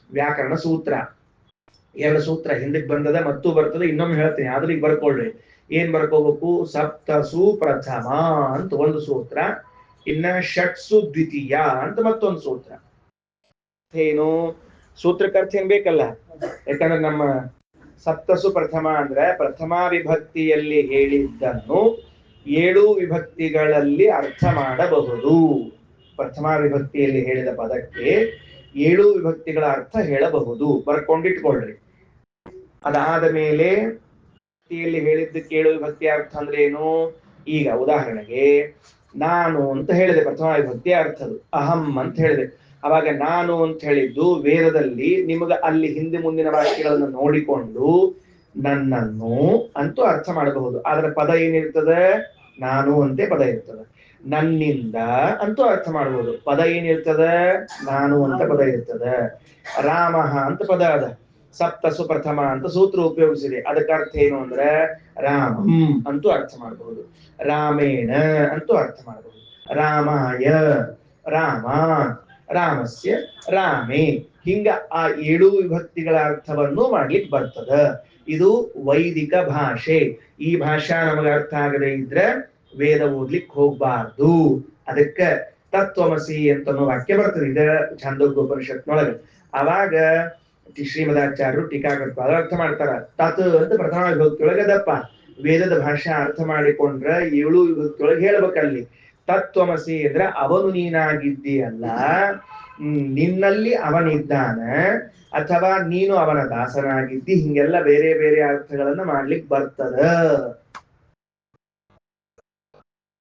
ವ್ಯಾಕರಣ ಸೂತ್ರ. ಎರಡು ಸೂತ್ರ ಹಿಂದಕ್ಕೆ ಬಂದದ ಮತ್ತು ಬರ್ತದೆ, ಇನ್ನೊಮ್ಮೆ ಹೇಳ್ತೀನಿ, ಆದ್ರೆ ಈಗ ಬರ್ಕೊಳ್ರಿ. ಏನ್ ಬರ್ಕೋಬೇಕು? ಸಪ್ತಸು ಪ್ರಥಮ ಅಂತ ಒಂದು ಸೂತ್ರ, ಇನ್ನ ಷಟ್ಸು ದ್ವಿತೀಯ ಅಂತ ಮತ್ತೊಂದು ಸೂತ್ರ. ಏನು ಸೂತ್ರಕ್ಕೆ ಅರ್ಥ ಏನ್ ಬೇಕಲ್ಲ? ಯಾಕಂದ್ರೆ ನಮ್ಮ ಸಪ್ತಸು ಪ್ರಥಮ ಅಂದ್ರೆ ಪ್ರಥಮ ವಿಭಕ್ತಿಯಲ್ಲಿ ಹೇಳಿದ್ದನ್ನು 7 ವಿಭಕ್ತಿಗಳಲ್ಲಿ ಅರ್ಥ ಮಾಡಬಹುದು. ಪ್ರಥಮ ವಿಭಕ್ತಿಯಲ್ಲಿ ಹೇಳಿದ ಪದಕ್ಕೆ 7 ವಿಭಕ್ತಿಗಳ ಅರ್ಥ ಹೇಳಬಹುದು. ಬರ್ಕೊಂಡಿಟ್ಕೊಳ್ರಿ. ಅದಾದ ಮೇಲೆ ವಿಭಕ್ತಿಯಲ್ಲಿ ಹೇಳಿದ್ದಕ್ಕೆ 7 ವಿಭಕ್ತಿಯ ಅರ್ಥ ಅಂದ್ರೆ ಏನು? ಈಗ ಉದಾಹರಣೆಗೆ ನಾನು ಅಂತ ಹೇಳಿದೆ, ಪ್ರಥಮ ವಿಭಕ್ತಿಯ ಅರ್ಥದು. ಅಹಂ ಅಂತ ಹೇಳಿದೆ. ಅವಾಗ ನಾನು ಅಂತ ಹೇಳಿದ್ದು ವೇದದಲ್ಲಿ ನಿಮಗ ಅಲ್ಲಿ ಹಿಂದೆ ಮುಂದಿನ ವಾಕ್ಯಗಳನ್ನು ನೋಡಿಕೊಂಡು ನನ್ನನ್ನು ಅಂತೂ ಅರ್ಥ ಮಾಡಬಹುದು. ಆದ್ರೆ ಪದ ಏನಿರ್ತದೆ? ನಾನು ಅಂತೆ ಪದ ಇರ್ತದೆ. ನನ್ನಿಂದ ಅಂತೂ ಅರ್ಥ ಮಾಡಬಹುದು. ಪದ ಏನಿರ್ತದೆ? ನಾನು ಅಂತ ಪದ ಇರ್ತದೆ. ರಾಮ ಅಂತ ಪದ ಅದ, ಸಪ್ತಸು ಪ್ರಥಮ ಅಂತ ಸೂತ್ರ ಉಪಯೋಗಿಸಿದೆ. ಅದಕ್ಕೆ ಅರ್ಥ ಏನು ಅಂದ್ರೆ ರಾಮಂ ಅಂತೂ ಅರ್ಥ ಮಾಡಬಹುದು, ರಾಮೇಣ ಅಂತೂ ಅರ್ಥ ಮಾಡಬಹುದು, ರಾಮಾಯ ರಾಮ, ರಾಮಸ್ಯ ರಾಮೇ. ಹಿಂಗ ಆ 7 ವಿಭಕ್ತಿಗಳ ಅರ್ಥವನ್ನು ಮಾಡ್ಲಿಕ್ಕೆ ಬರ್ತದ. ಇದು ವೈದಿಕ ಭಾಷೆ. ಈ ಭಾಷಾ ನಮಗೆ ಅರ್ಥ ಆಗದೆ ಇದ್ರೆ ವೇದ ಓದ್ಲಿಕ್ಕೆ ಹೋಗ್ಬಾರ್ದು. ಅದಕ್ಕೆ ತತ್ವಮಸಿ ಅಂತ ವಾಕ್ಯ ಬರ್ತದೆ, ಇದ ಛಾಂದೋಗ್ಯೋಪನಿಷತ್ನೊಳಗೆ. ಅವಾಗ ಶ್ರೀಮದಾಚಾರ್ಯರು ಟೀಕಾಕೃತ ಅರ್ಥ ಮಾಡ್ತಾರ. ತತ್ ಅಂತ ಪ್ರಥಮ ವಿಭಕ್ತಿಯೊಳಗದಪ್ಪ. ವೇದದ ಭಾಷೆ ಅರ್ಥ ಮಾಡಿಕೊಂಡ್ರ 7 ವಿಭಕ್ತಿಯೊಳಗೆ ಹೇಳ್ಬೇಕಲ್ಲಿ. ತತ್ವಮಸಿ ಅಂದ್ರೆ ಅವನು ನೀನಾಗಿದ್ದೀಯಲ್ಲ, ನಿನ್ನಲ್ಲಿ ಅವನಿದ್ದಾನ, ಅಥವಾ ನೀನು ಅವನ ದಾಸನಾಗಿದ್ದಿ. ಹಿಂಗೆಲ್ಲ ಬೇರೆ ಬೇರೆ ಅರ್ಥಗಳನ್ನ ಮಾಡ್ಲಿಕ್ಕೆ ಬರ್ತದ.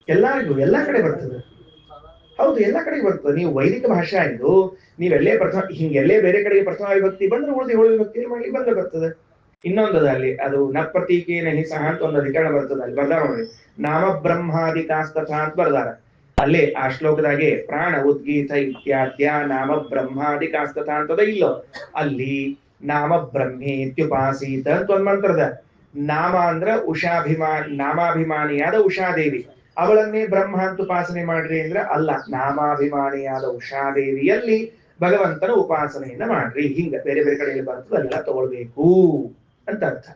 ಎಲ್ಲರಿಗೂ ಎಲ್ಲಾ ಕಡೆ ಬರ್ತದೆ. ಹೌದು, ಎಲ್ಲ ಕಡೆಗೆ ಬರ್ತದೆ. ನೀವು ವೈದಿಕ ಭಾಷೆ ಆಯ್ತು, ನೀವೆಲ್ಲೇ ಪ್ರಥಮ ಹಿಂಗೆಲ್ಲೇ ಬೇರೆ ಕಡೆಗೆ ಪ್ರಥಮ ವಿಭಕ್ತಿ ಬಂದ್ರೆ ಉಳಿದು ಏಳು ವಿಭಕ್ತಿ ಮಾಡ್ಲಿಕ್ಕೆ ಬಂದ ಬರ್ತದೆ. ಇನ್ನೊಂದದ ಅಲ್ಲಿ ಅದು ನ ಪ್ರತೀಕೇನ ಹಿ ಸಹ ಅಂತ ಒಂದು ಅಧಿಕರಣ ಬರ್ತದೆ, ಅಲ್ಲಿ ಬರ್ದಾರ ನೋಡಿ, ನಾಮ ಬ್ರಹ್ಮಾದಿಕಾಸ್ತಥ ಅಂತ ಬರ್ದಾರ. ಅಲ್ಲೇ ಆ ಶ್ಲೋಕದಾಗೆ ಪ್ರಾಣ ಉದ್ಗೀತ ಇತ್ಯಾದ್ಯ ನಾಮ ಬ್ರಹ್ಮಾದಿಕಾಸ್ತಥ ಅಂತದ ಇಲ್ಲೋ, ಅಲ್ಲಿ ನಾಮ ಬ್ರಹ್ಮೇತ್ಯುಪಾಸೀತ ಅಂತ ಒಂದ್ ಮಂತ್ರದ. ನಾಮ ಅಂದ್ರ ನಾಮಾಭಿಮಾನಿಯಾದ ಉಷಾದೇವಿ, ಅವಳನ್ನೇ ಬ್ರಹ್ಮ ಅಂತ ಉಪಾಸನೆ ಮಾಡ್ರಿ ಅಂದ್ರೆ ಅಲ್ಲ, ನಾಮಾಭಿಮಾನಿಯಾದ ಉಷಾದೇವಿಯಲ್ಲಿ ಭಗವಂತನ ಉಪಾಸನೆಯನ್ನ ಮಾಡ್ರಿ. ಹಿಂಗ ಬೇರೆ ಬೇರೆ ಕಡೆಯಲ್ಲಿ ಬರ್ತದೆ, ಅಲ್ಲೆಲ್ಲ ತಗೊಳ್ಬೇಕು ಅಂತ ಅರ್ಥ.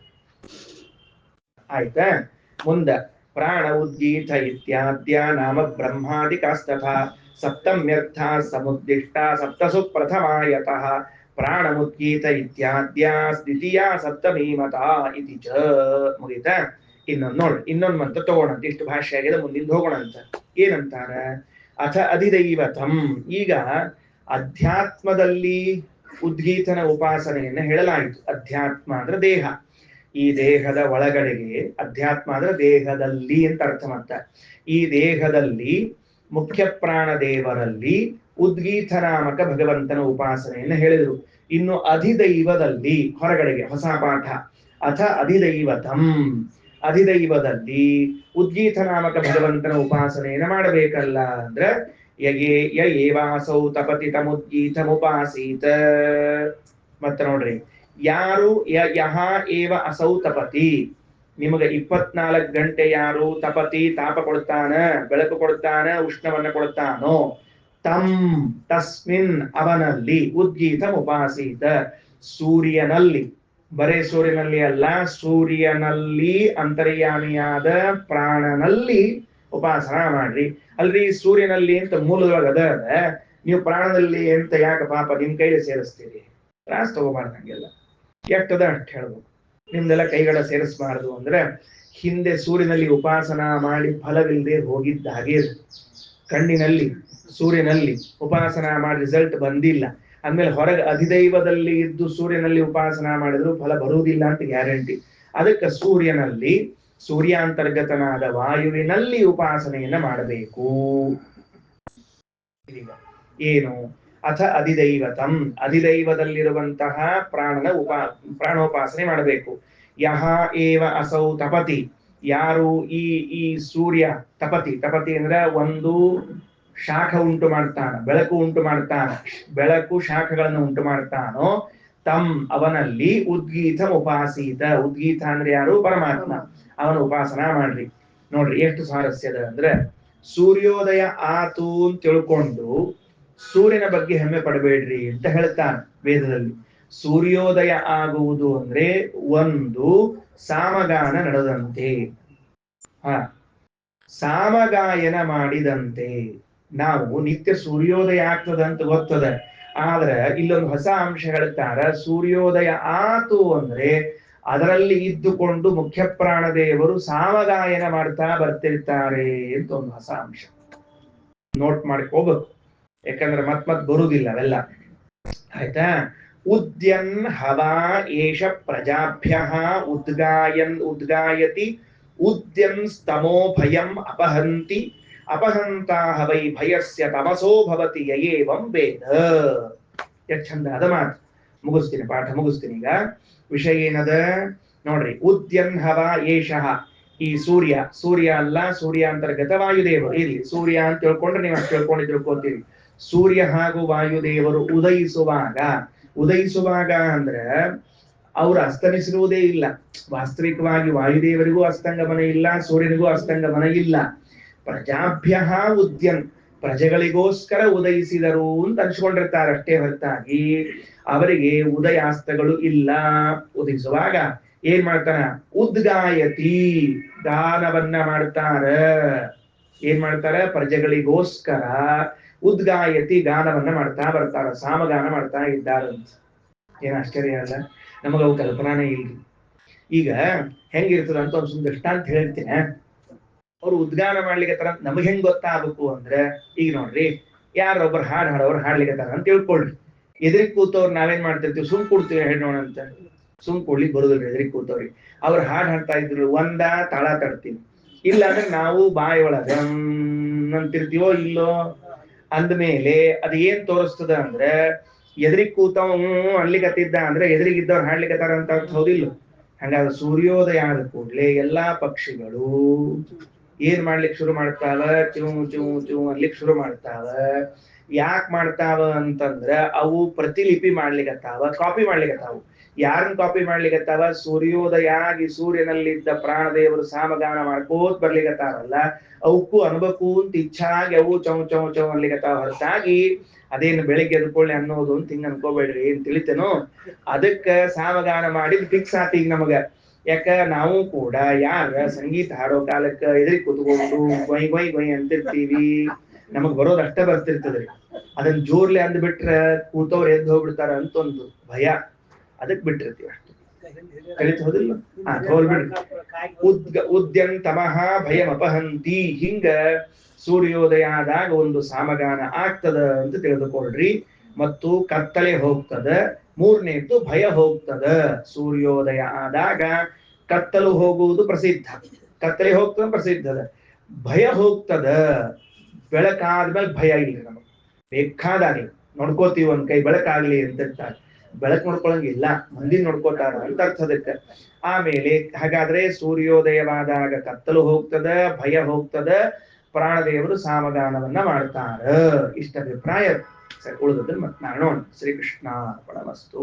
ಆಯ್ತಾ? ಮುಂದ ಪ್ರಾಣ ಉದ್ಗೀತ ಇತ್ಯಾದ್ಯ ನಾಮ ಬ್ರಹ್ಮಾದಿಕಾಸ್ತಥ ಸಪ್ತಮ್ಯರ್ಥ ಸಮುದ್ದಿಷ್ಟ ಸಪ್ತಸು ಪ್ರಥಮಾಯತಃ ಪ್ರಾಣಮುದ್ಗೀತ ಇತ್ಯಾದ್ಯ ದ್ವಿತೀಯ ಸಪ್ತಮೀ ಮತ ಇತಿ ಚ. ಮುಗಿತಾ? ಇನ್ನೊಂದು ನೋಡ್ರಿ, ಇನ್ನೊಂದು ಮಂತ್ರ ತಗೋಣಂತ. ಇಷ್ಟು ಭಾಷೆ ಆಗಿದೆ, ಮುಂದಿನ ಹೋಗೋಣ ಅಂತ. ಏನಂತಾರ? ಅಥ ಅಧಿದೈವತಂ. ಈಗ ಅಧ್ಯಾತ್ಮದಲ್ಲಿ ಉದ್ಗೀತನ ಉಪಾಸನೆಯನ್ನ ಹೇಳಲಾಯಿತು. ಅಧ್ಯಾತ್ಮ ಅಂದ್ರೆ ದೇಹ. ಈ ದೇಹದ ಒಳಗಡೆಗೆ ಅಧ್ಯಾತ್ಮ ಅಂದ್ರೆ ದೇಹದಲ್ಲಿ ಅಂತ ಅರ್ಥ. ಮತ್ತ ಈ ದೇಹದಲ್ಲಿ ಮುಖ್ಯ ಪ್ರಾಣ ದೇವರಲ್ಲಿ ಉದ್ಗೀತ ನಾಮಕ ಭಗವಂತನ ಉಪಾಸನೆಯನ್ನು ಹೇಳಿದರು. ಇನ್ನು ಅಧಿದೈವದಲ್ಲಿ ಹೊರಗಡೆಗೆ ಹೊಸ ಪಾಠ. ಅಥ ಅಧಿದೈವತಂ. ಅಧಿದೈವದಲ್ಲಿ ಉದ್ಗೀತ ನಾಮಕ ಭಗವಂತನ ಉಪಾಸನೆಯನ್ನು ಮಾಡಬೇಕಲ್ಲ ಅಂದ್ರೆ ಯ ಏವಾಸೌ ತಪತಿ ತಮುದ್ಗೀತಮುಪಾಸೀತ. ಮತ್ತೆ ನೋಡ್ರಿ, ಯಾರು ಯಹ ಏವ ಅಸೌ ತಪತಿ, ನಿಮಗೆ 24 ಗಂಟೆ ಯಾರು ತಪತಿ ತಾಪ ಕೊಡ್ತಾನ, ಬೆಳಕು ಕೊಡ್ತಾನ, ಉಷ್ಣವನ್ನ ಕೊಡ್ತಾನೋ, ತಸ್ಮಿನ್ ಅವನಲ್ಲಿ ಉದ್ಗೀತ ಉಪಾಸೀತ, ಸೂರ್ಯನಲ್ಲಿ, ಬರೇ ಸೂರ್ಯನಲ್ಲಿ ಅಲ್ಲ, ಸೂರ್ಯನಲ್ಲಿ ಅಂತರ್ಯಾಮಿಯಾದ ಪ್ರಾಣನಲ್ಲಿ ಉಪಾಸನ ಮಾಡ್ರಿ. ಅಲ್ರಿ ಸೂರ್ಯನಲ್ಲಿ ಅಂತ ಮೂಲದೊಳಗದ, ನೀವು ಪ್ರಾಣದಲ್ಲಿ ಅಂತ ಯಾಕೆ ಪಾಪ ನಿಮ್ ಕೈಲಿ ಸೇರಿಸ್ತೀರಿ? ತ್ರಾಸ್ ತಗೋಬಾರ್ದು. ಹಂಗೆಲ್ಲ ಎಷ್ಟದ ಅಷ್ಟು ಹೇಳ್ಬೇಕು. ನಿಮ್ದೆಲ್ಲ ಕೈಗಳ ಸೇರಿಸಬಾರದು ಅಂದ್ರೆ ಹಿಂದೆ ಸೂರ್ಯನಲ್ಲಿ ಉಪಾಸನ ಮಾಡಿ ಫಲವಿಲ್ಲದೆ ಹೋಗಿದ್ದ ಹಾಗೆ. ಕಣ್ಣಿನಲ್ಲಿ ಸೂರ್ಯನಲ್ಲಿ ಉಪಾಸನ ಮಾಡಿ ರಿಸಲ್ಟ್ ಬಂದಿಲ್ಲ ಅಂದ್ಮೇಲೆ ಹೊರಗೆ ಅಧಿದೈವದಲ್ಲಿ ಇದ್ದು ಸೂರ್ಯನಲ್ಲಿ ಉಪಾಸನ ಮಾಡಿದ್ರು ಫಲ ಬರುವುದಿಲ್ಲ ಅಂತ ಗ್ಯಾರಂಟಿ. ಅದಕ್ಕೆ ಸೂರ್ಯನಲ್ಲಿ, ಸೂರ್ಯಾಂತರ್ಗತನಾದ ವಾಯುವಿನಲ್ಲಿ ಉಪಾಸನೆಯನ್ನ ಮಾಡಬೇಕು. ಏನು? ಅಥ ಅಧಿದೈವತಂ. ಅಧಿದೈವದಲ್ಲಿರುವಂತಹ ಪ್ರಾಣೋಪಾಸನೆ ಮಾಡಬೇಕು. ಯಹ ಏವ ಅಸೌ ತಪತಿ. ಯಾರು ಈ ಸೂರ್ಯ ತಪತಿ, ತಪತಿ ಅಂದ್ರೆ ಒಂದು ಶಾಖ ಉಂಟು ಮಾಡ್ತಾನ, ಬೆಳಕು ಉಂಟು ಮಾಡ್ತಾನ, ಬೆಳಕು ಶಾಖಗಳನ್ನು ಉಂಟು ಮಾಡ್ತಾನೋ, ಅವನಲ್ಲಿ ಉದ್ಗೀತ ಉಪಾಸೀತ. ಉದ್ಗೀತ ಅಂದ್ರೆ ಯಾರು? ಪರಮಾತ್ಮ. ಅವನ ಉಪಾಸನ ಮಾಡ್ರಿ. ನೋಡ್ರಿ ಎಷ್ಟು ಸ್ವಾರಸ್ಯದ ಅಂದ್ರೆ, ಸೂರ್ಯೋದಯ ಆತು ಅಂತ ತಿಳ್ಕೊಂಡು ಸೂರ್ಯನ ಬಗ್ಗೆ ಹೆಮ್ಮೆ ಪಡಬೇಡ್ರಿ ಅಂತ ಹೇಳ್ತಾನೆ ವೇದದಲ್ಲಿ. ಸೂರ್ಯೋದಯ ಆಗುವುದು ಅಂದ್ರೆ ಒಂದು ಸಾಮಗಾನ ನಡೆದಂತೆ, ಸಾಮಗಾಯನ ಮಾಡಿದಂತೆ. ನಾವು ನಿತ್ಯ ಸೂರ್ಯೋದಯ ಆಗ್ತದಂತ ಗೊತ್ತದೆ, ಆದ್ರೆ ಇಲ್ಲೊಂದು ಹೊಸ ಅಂಶ ಹೇಳ್ತಾರ. ಸೂರ್ಯೋದಯ ಆತು ಅಂದ್ರೆ ಅದರಲ್ಲಿ ಇದ್ದುಕೊಂಡು ಮುಖ್ಯ ಪ್ರಾಣದೇವರು ಸಾಮಗಾಯನ ಮಾಡ್ತಾ ಬರ್ತಿರ್ತಾರೆ ಅಂತ ಒಂದು ಹೊಸ ಅಂಶ ನೋಟ್ ಮಾಡ್ಕೋಬೇಕು. ಯಾಕಂದ್ರೆ ಮತ್ ಬರುವುದಿಲ್ಲ ಅವೆಲ್ಲ. ಆಯ್ತಾ? ಉದ್ಯನ್ ಹವಾ ಏಷ ಪ್ರಜಾಭ್ಯ ಉದ್ಗಾಯತಿ ಉದ್ಯನ್ ಸ್ತಮೋ ಭಯಂ ಅಪಹಂತಿ ಅಪಹಂತಾ ವೈ ಭಯಸ್ಯ ತಮಸೋ ಭವತಿ ಯಯೇವಂ ವೇದ. ಎಷ್ಟು ಚಂದ ಅದ ಮಾತು. ಮುಗಿಸ್ತೀನಿ, ಪಾಠ ಮುಗಿಸ್ತೀನಿ. ಈಗ ವಿಷಯ ಏನದ ನೋಡ್ರಿ. ಉದ್ಯನ್ ಹವಾ ಏಷಃ. ಈ ಸೂರ್ಯ ಅಲ್ಲ, ಸೂರ್ಯಾಂತರ್ಗತ ವಾಯುದೇವರು. ಇಲ್ಲಿ ಸೂರ್ಯ ಅಂತ ತಿಳ್ಕೊಂಡ್ರೆ ನೀವು ಅಷ್ಟು ತಿಳ್ಕೊಂತೀರಿ. ಸೂರ್ಯ ಹಾಗೂ ವಾಯುದೇವರು ಉದಯಿಸುವಾಗ ಅಂದ್ರೆ ಅವ್ರು ಅಸ್ತಮಿಸಿರುವುದೇ ಇಲ್ಲ. ವಾಸ್ತವಿಕವಾಗಿ ವಾಯುದೇವರಿಗೂ ಅಸ್ತಂಗಮನ ಇಲ್ಲ, ಸೂರ್ಯನಿಗೂ ಅಸ್ತಂಗಮನ ಇಲ್ಲ. ಪ್ರಜಾಭ್ಯ ಉದ್ಯನ್, ಪ್ರಜೆಗಳಿಗೋಸ್ಕರ ಉದಯಿಸಿದರು ಅಂತ ಅನ್ಸ್ಕೊಂಡಿರ್ತಾರೆ ಅಷ್ಟೇ ಹೊರತಾಗಿ ಅವರಿಗೆ ಉದಯಾಸ್ತಗಳು ಇಲ್ಲ. ಉದಯಿಸುವಾಗ ಏನ್ ಮಾಡ್ತಾನ? ಉದ್ಗಾಯತಿ, ಗಾನವನ್ನ ಮಾಡ್ತಾರ. ಏನ್ ಮಾಡ್ತಾರ? ಪ್ರಜೆಗಳಿಗೋಸ್ಕರ ಉದ್ಗಾಯತಿ, ಗಾನವನ್ನ ಮಾಡ್ತಾ ಬರ್ತಾರ, ಸಾಮಗಾನ ಮಾಡ್ತಾ ಇದ್ದಾರಂತ. ಏನ್ ಆಶ್ಚರ್ಯ ಅಲ್ಲ? ನಮಗವು ಕಲ್ಪನಾನೇ ಇಲ್ರಿ. ಈಗ ಹೆಂಗಿರ್ತದ ಅಂತ ಒಂದು ದೃಷ್ಟಾಂತ ಹೇಳ್ತೀನಿ. ಅವ್ರು ಉದ್ಗಾನ ಮಾಡ್ಲಿಕ್ಕೆ ತರ ನಮಗ್ ಹೆಂಗ್ ಗೊತ್ತಾಗಬೇಕು ಅಂದ್ರೆ, ಈಗ ನೋಡ್ರಿ, ಯಾರೊಬ್ಬರು ಹಾಡೋರು ಹಾಡ್ಲಿಕ್ಕೆ ಅಂತ ತಿಳ್ಕೊಳ್ರಿ. ಎದುರಿಗೆ ಕೂತವ್ರು ನಾವೇನ್ ಮಾಡ್ತಿರ್ತೀವಿ? ಸುಮ್ ಕೂಡ್ತೀವಿ, ಹೇಳಿ ನೋಡಂತ. ಸುಮ್ ಕೊಡ್ಲಿಕ್ಕೆ ಬರುದಿಲ್ಲ ಎದುರಿಗೆ ಕೂತವ್ರಿಗೆ. ಅವ್ರು ಹಾಡ್ತಾ ಇದ್ರು, ಒಂದ ತಾಳ ತಡ್ತೀವಿ, ಇಲ್ಲ ಅಂದ್ರೆ ನಾವು ಬಾಯಿ ಒಳಗ ಅಂತಿರ್ತೀವೋ ಇಲ್ಲೋ. ಅಂದ್ಮೇಲೆ ಅದ್ ಏನ್ ತೋರಿಸ್ತದ ಅಂದ್ರೆ ಎದುರಿಗೆ ಕೂತವ್ ಅನ್ಲಿಕತ್ತಿದ್ದ ಅಂದ್ರೆ ಎದುರಿಗಿದ್ದವ್ರು ಹಾಡ್ಲಿಕತ್ತಾರ ಅಂತ ಅರ್ಥ ಹೌದಿಲ್ಲ. ಹಂಗಾದ್ರೆ ಸೂರ್ಯೋದಯ ಆದ ಕೂಡ್ಲೆ ಎಲ್ಲಾ ಪಕ್ಷಿಗಳು ಏನ್ ಮಾಡ್ಲಿಕ್ಕೆ ಶುರು ಮಾಡ್ತಾವ, ಚೂ ಚೂ ಚೂ ಅನ್ಲಿಕ್ಕೆ ಶುರು ಮಾಡ್ತಾವ. ಯಾಕೆ ಮಾಡ್ತಾವ ಅಂತಂದ್ರ ಅವು ಪ್ರತಿಲಿಪಿ ಮಾಡ್ಲಿಕತ್ತಾವ, ಕಾಪಿ ಮಾಡ್ಲಿಕತ್ತಾವ. ಯಾರನ್ನ ಕಾಪಿ ಮಾಡ್ಲಿಕತ್ತಾವ? ಸೂರ್ಯೋದಯ ಆಗಿ ಸೂರ್ಯನಲ್ಲಿದ್ದ ಪ್ರಾಣದೇವರು ಸಾಮಗಾನ ಮಾಡ್ಕೋತ್ ಬರ್ಲಿಕತ್ತಾರಲ್ಲ, ಅವಕ್ಕೂ ಅನ್ಬೇಕು ಅಂತ ಇಚ್ಛಾಗಿ ಅವು ಚೌ ಚೌ ಚೌ ಅನ್ಲಿಕತ್ತಾವ ಹೊರತಾಗಿ ಅದೇನು ಬೆಳಿಗ್ಗೆ ಎದ್ಕೊಳ್ಳಿ ಅನ್ನೋದು ಅಂತ ಹಿಂಗ ಅನ್ಕೋಬೇಡ್ರಿ, ಏನ್ ತಿಳಿತೇನೋ. ಅದಕ್ಕ ಸಾಮಗಾನ ಮಾಡಿದ್ ಫಿಕ್ಸ್ ಆತ ಈಗ ನಮಗ. ಯಾಕ ನಾವು ಕೂಡ ಯಾರ ಸಂಗೀತ ಹಾಡೋ ಕಾಲಕ್ಕ ಎದುರಿಗೆ ಕೂತ್ಕೊಂಡು ಗೊಯ್ ಗೊಯ್ ಗೊಯ್ ಅಂತಿರ್ತೀವಿ, ನಮಗ್ ಬರೋದ್ ಅಷ್ಟ ಬರ್ತಿರ್ತದ್ರಿ. ಅದನ್ನ ಜೋರ್ಲೆ ಅಂದ್ಬಿಟ್ರ ಕೂತವ್ರು ಎದ್ದು ಹೋಗ್ಬಿಡ್ತಾರ ಅಂತ ಒಂದು ಭಯ, ಅದಕ್ ಬಿಟ್ಟಿರ್ತೀವಿ ಅಷ್ಟು. ಕಲಿತು ಹೋದಿಲ್ಲ. ಉದ್ಯಂತಮಃ ಭಯಮಪಹಂತಿ. ಹಿಂಗ ಸೂರ್ಯೋದಯ ಆದಾಗ ಒಂದು ಸಾಮಗಾನ ಆಗ್ತದ ಅಂತ ತಿಳಿದುಕೊಳ್ರಿ. ಮತ್ತು ಕತ್ತಲೆ ಹೋಗ್ತದ. ಮೂರನೇದ್ದು ಭಯ ಹೋಗ್ತದ. ಸೂರ್ಯೋದಯ ಆದಾಗ ಕತ್ತಲು ಹೋಗುವುದು ಪ್ರಸಿದ್ಧ, ಕತ್ತಲೆ ಹೋಗ್ತದ ಪ್ರಸಿದ್ಧದ. ಭಯ ಹೋಗ್ತದ. ಬೆಳಕಾದ್ಮೇಲೆ ಭಯ ಇಲ್ಲ ನಮಗೆ. ಬೇಕಾದಾಗ್ಲಿ ನೋಡ್ಕೋತೀವಿ ಒಂದ್ ಕೈ ಬೆಳಕಾಗ್ಲಿ ಅಂತ ಇರ್ತಾರೆ, ಬೆಳಕು ನೋಡ್ಕೊಳಂಗಿಲ್ಲ, ಮಂದಿ ನೋಡ್ಕೋತಾರ ಅಂತ ಅರ್ಥದಕ್ಕೆ. ಆಮೇಲೆ ಹಾಗಾದ್ರೆ ಸೂರ್ಯೋದಯವಾದಾಗ ಕತ್ತಲು ಹೋಗ್ತದ, ಭಯ ಹೋಗ್ತದ, ಪ್ರಾಣದೇವರು ಸಾಮಗಾನವನ್ನ ಮಾಡ್ತಾರ. ಇಷ್ಟ ಅಭಿಪ್ರಾಯ. ಸರಿ, ಉಳಿದದನ್ನ ಮತ್ತೆ ಮಾಡೋಣ. ಶ್ರೀಕೃಷ್ಣ ಅರ್ಪಣಮಸ್ತು.